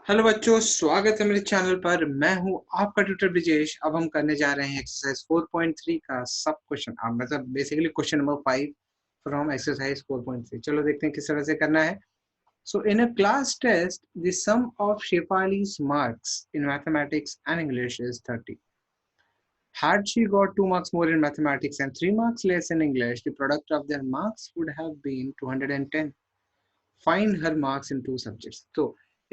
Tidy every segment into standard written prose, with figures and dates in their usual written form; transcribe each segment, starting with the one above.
Hello बच्चों, स्वागत है मेरे चैनल पर। मैं हूं आपका ट्यूटर ब्रिजेश। अब हम करने जा रहे हैं एक्सरसाइज 4.3 का सब क्वेश्चन, मतलब basically question number 5 from exercise 4.3। चलो देखते हैं किस तरह से करना है। So in a class test the sum of Shefali's marks in mathematics and English is 30. Had she got 2 marks more in mathematics and 3 marks less in English, the product of their marks would have been 210. Find her marks in two subjects. So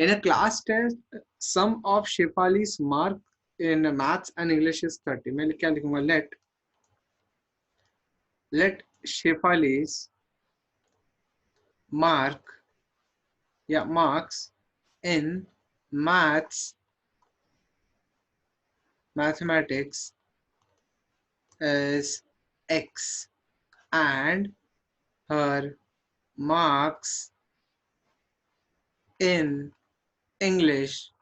in a class test, sum of Shefali's mark in maths and English is 30. मैं क्या लिखूंगा? Let Shefali's mark या marks in mathematics is X and her marks in English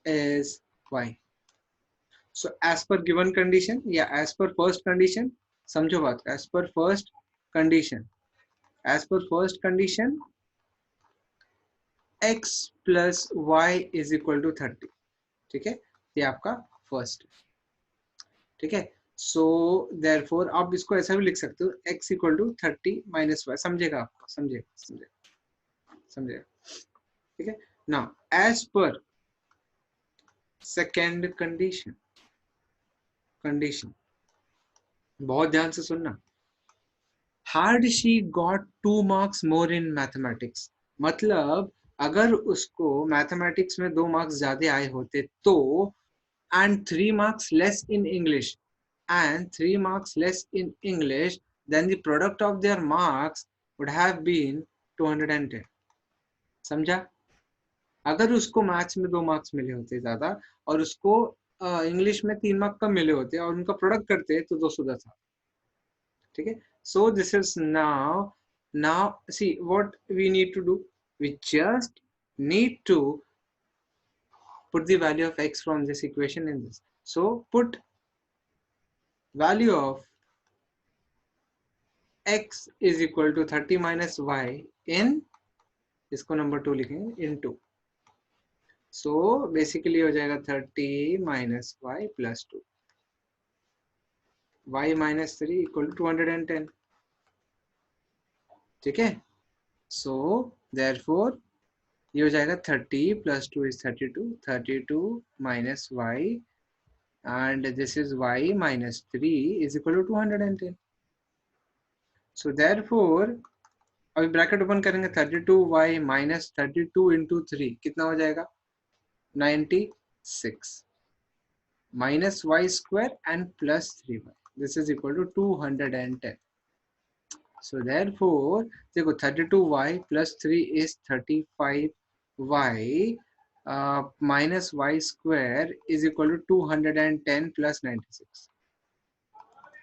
is Y. So as per given condition या as per first condition, समझो बात को, as per first condition x plus y is equal to 30. ठीक है, ये आपका first. ठीक है, सो देयरफॉर आप इसको ऐसा भी लिख सकते हो, x equal to 30 minus Y. समझेगा आपको? समझेगा। ठीक है, now as per second condition, बहुत ध्यान से सुनना। Had she got 2 marks more in mathematics, मतलब अगर उसको मैथमेटिक्स में 2 मार्क्स ज्यादा आए होते तो, and 3 marks less in English, then the product of their marks would have been 210. समझा? अगर उसको मैथ्स में 2 मार्क्स मिले होते ज्यादा और उसको इंग्लिश में 3 मार्क कम मिले होते और उनका प्रोडक्ट करते तो 210 था। ठीक है, so this is now see what we need to do. We just need to put the value of x from this equation in this. So put value of x is equal to 30 minus y in, इसको number 2 लिखेंगे, in 2. So basically हो जाएगा 30 minus y plus 2, y minus 3 equal to 210. ठीक है, so therefore ये हो जाएगा 30 plus 2 is 32 minus y and this is y minus 3 is equal to 210. So therefore अभी ब्रैकेट ओपन करेंगे, 32y minus 32 into 3 कितना हो जाएगा? 96 minus y square and plus 3y, this is equal to 210. So therefore देखो 32y plus 3 is 35y minus y square is equal to 210 plus 96.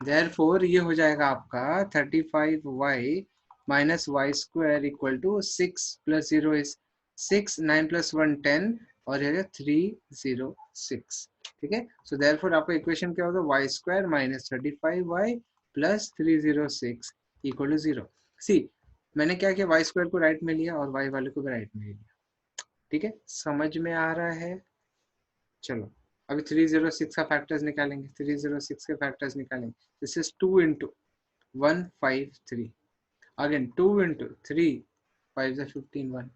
Therefore ये हो जाएगा आपका 35y minus y square equal to 6 plus 0 is 6, 9 plus 1 10 और ये 306. ठीक है, so therefore आपका इक्वेशन क्या होगा? y square minus 35y plus 306 equal to 0. See, मैंने क्या किया? y square को राइट में लिया और y वाले को भी राइट में लिया। ठीक है, समझ में आ रहा है? चलो अभी 306 का फैक्टर्स निकालेंगे। 306 के फैक्टर्स निकालेंगे। This is 2 into 153, again 2 into 3 5 is 15 1,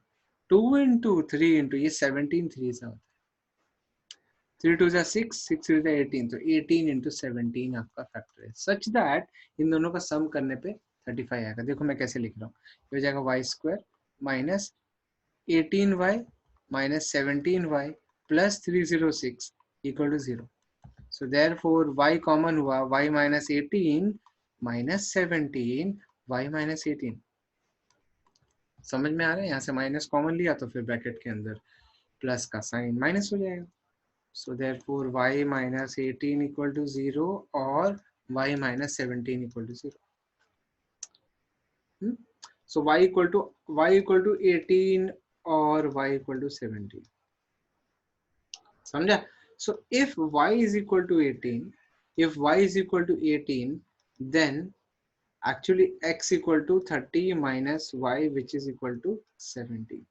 2 into 3 into ये 17 3 से होता है, 3 2 is 6, 6 3 is 18, तो 18 into 17 आपका फैक्टर है, सच दैट इन दोनों का सम करने पे 35 आएगा। देखो मैं कैसे लिख रहा हूँ, ये हो जाएगा Y square minus 18y minus 17y plus 306 equal to 0. So therefore y common हुआ, y minus 18 minus 17 y minus 18. समझ में आ रहा है? यहाँ से माइनस कॉमन लिया तो फिर ब्रैकेट के अंदर प्लस का साइन माइनस हो जाएगा। So therefore y minus 18 equal to 0 और y minus 17 equal to 0. So y equal to 18 और y equal to 17. समझा? So if y is equal to 18, then actually x equal to 30 minus y which is equal to 17.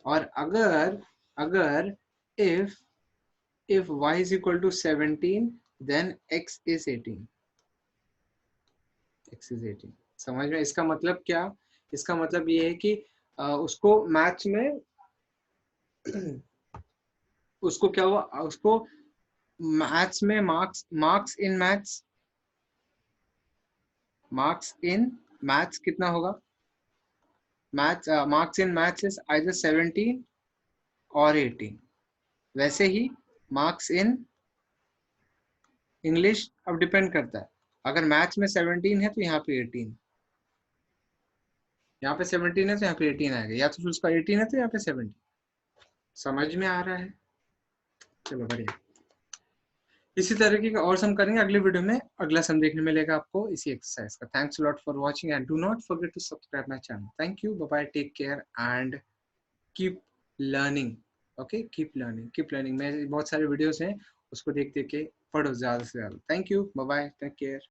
और अगर अगर if y is equal to 17 then x is 18, x is 18। समझ में? इसका मतलब क्या? इसका मतलब ये है कि उसको मैथ्स में उसको क्या हुआ, उसको मैथ्स में मार्क्स इन मैथ्स कितना होगा? Maths marks in maths is either 17 और 18। वैसे ही मार्क्स इन इंग्लिश अब डिपेंड करता है, अगर मैथ्स में 17 है तो यहाँ पे 18, यहाँ पे 17 है तो यहाँ पे 18 आएगा, या तो फिर उसका 18 है तो यहाँ पे 17। समझ में आ रहा है? चलो बढ़िया। इसी तरीके का और सम करेंगे अगले वीडियो में। अगला सम देखने मिलेगा आपको इसी एक्सरसाइज का। Thanks lot for watching and do not forget to subscribe my channel. Thank you, bye bye, take care and keep learning. Okay, keep learning, keep learning. मेरे बहुत सारे वीडियोस हैं, उसको देख देख के पढ़ो ज़्यादा से ज़्यादा। Thank you, bye bye, take care.